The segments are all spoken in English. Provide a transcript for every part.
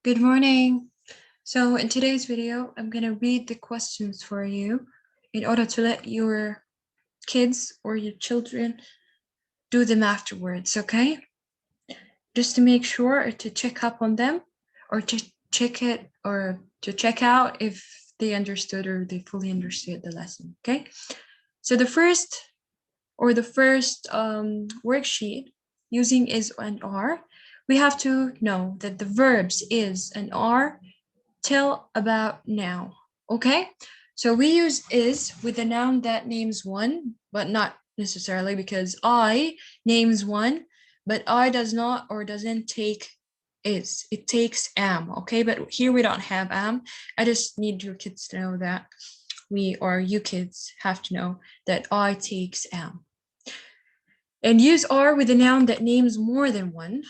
Good morning. So in today's video, I'm going to read the questions for you in order to let your kids or your children do them afterwards, okay? Just to make sure to check up on them or to check it or to check out if they understood or they fully understood the lesson, okay? So the first worksheet using is and are, we have to know that the verbs is and are tell about now, okay? So we use is with a noun that names one, but not necessarily because I names one, but I does not or doesn't take is. It takes am, okay? But here we don't have am. I just need your kids to know that we or you kids have to know that I takes am. And use are with a noun that names more than one.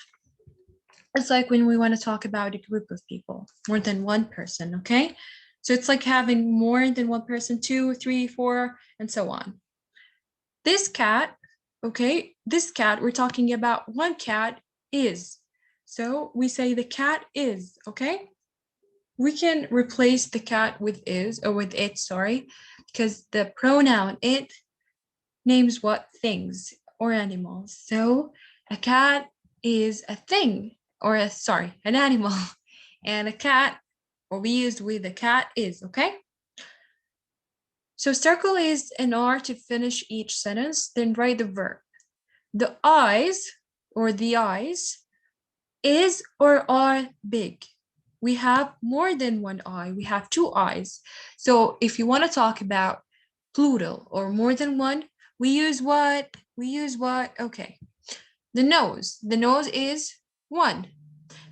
It's like when we want to talk about a group of people, more than one person, okay? So it's like having more than one person, 2, 3, 4, and so on. This cat, okay, this cat, we're talking about one cat is. So we say the cat is, okay? We can replace the cat with is, or with it, sorry, because the pronoun it names what things or animals. So a cat is a thing, or an animal, and a cat, or we used with a cat is, okay? So circle is and are to finish each sentence, then write the verb. The eyes, or the eyes, is or are big. We have more than one eye, we have two eyes. So if you want to talk about plural or more than one, we use what? Okay. The nose is one.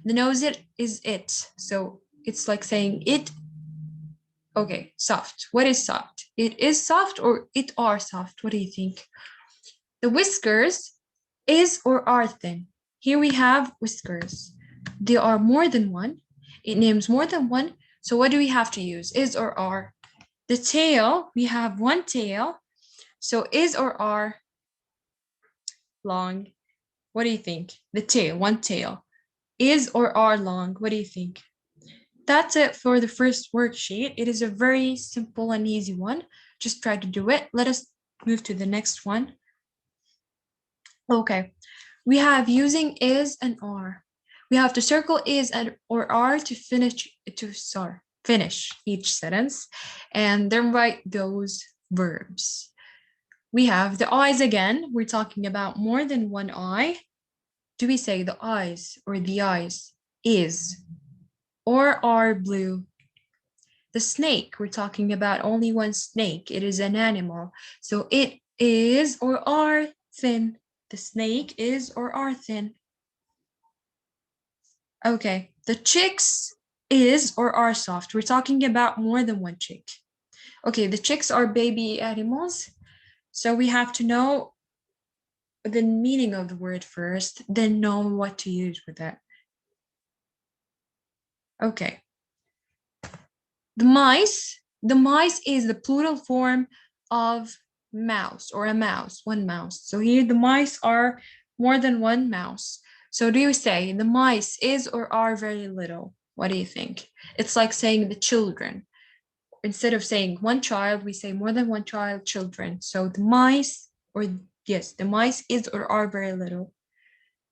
The nose is it. So it's like saying it. Okay, soft. What is soft? It is soft or it are soft? What do you think? The whiskers is or are thin. Here we have whiskers. There are more than one. It names more than one. So what do we have to use? Is or are. The tail, we have one tail. So is or are long. What do you think? The tail, one tail. Is or are long. What do you think? That's it for the first worksheet. It is a very simple and easy one. Just try to do it. Let us move to the next one. Okay, we have using is and are. We have to circle is and or are to finish each sentence and then write those verbs. We have the eyes again. We're talking about more than one eye. Do we say the eyes or the eyes is or are blue? The snake, we're talking about only one snake. It is an animal. So it is or are thin. The snake is or are thin. Okay, the chicks is or are soft. We're talking about more than one chick. Okay, the chicks are baby animals. So we have to know the meaning of the word first, then know what to use with that. Okay. The mice is the plural form of mouse or a mouse, one mouse. So here the mice are more than one mouse. So do you say the mice is or are very little? What do you think? It's like saying the children. Instead of saying one child, we say more than one child, children. So the mice, or yes, the mice is or are very little.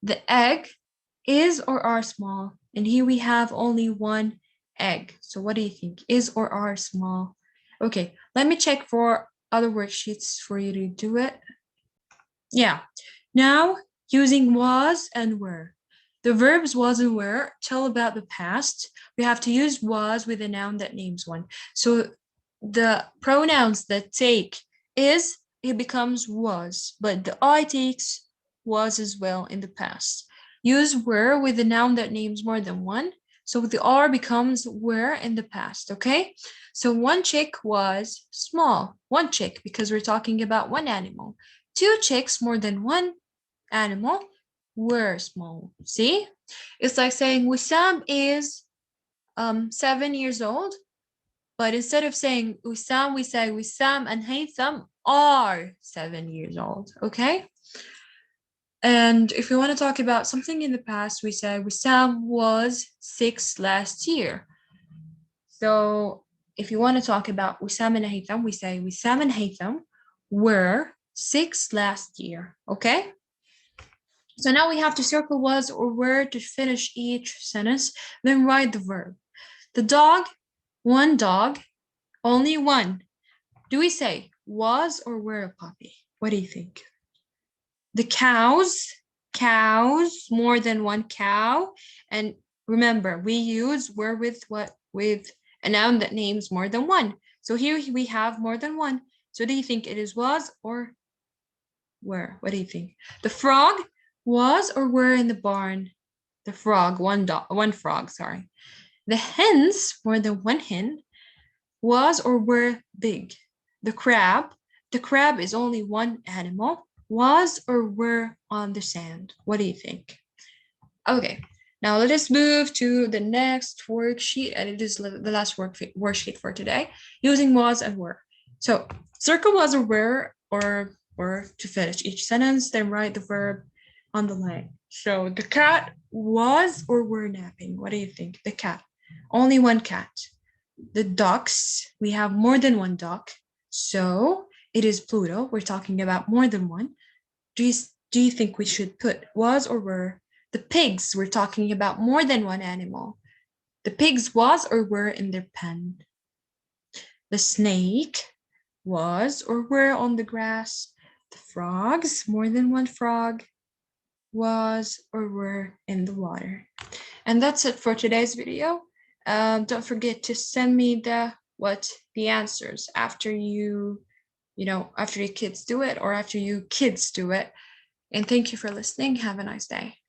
The egg is or are small. And here we have only one egg. So what do you think? Is or are small? Okay, let me check for other worksheets for you to do it. Yeah, now using was and were. The verbs was and were tell about the past. We have to use was with a noun that names one. So the pronouns that take is, it becomes was, but the I takes was as well in the past. Use were with a noun that names more than one. So the are becomes were in the past, okay? So one chick was small, one chick, because we're talking about one animal. Two chicks, more than one animal, were small. See? It's like saying Wissam is 7 years old, but instead of saying Wissam, we say Wissam and Haytham are 7 years old, okay? And if we want to talk about something in the past, we say Wissam was 6 last year. So if you want to talk about Wissam and Haytham, we say Wissam and Haytham were 6 last year. Okay? So now we have to circle was or were to finish each sentence, then write the verb. The dog, one dog, only one. Do we say was or were a puppy? What do you think? The cows, more than one cow. And remember, we use were with what? With a noun that names more than one. So here we have more than one. So do you think it is was or were? What do you think? The frog was or were in the barn? The frog, one frog, sorry. The hens, more than one hen, was or were big. The crab is only one animal, was or were on the sand. What do you think? Okay, now let us move to the next worksheet, and it is the last worksheet for today, using was and were. So circle was or were to finish each sentence, then write the verb on the line. So the cat was or were napping. What do you think? The cat. Only one cat. The ducks, we have more than one duck. So it is plural. We're talking about more than one. Do you think we should put was or were? The pigs, we're talking about more than one animal. The pigs was or were in their pen. The snake was or were on the grass. The frogs, more than one frog, was or were in the water. And that's it for today's video. Don't forget to send me the answers after after your kids do it or after you kids do it. And thank you for listening. Have a nice day.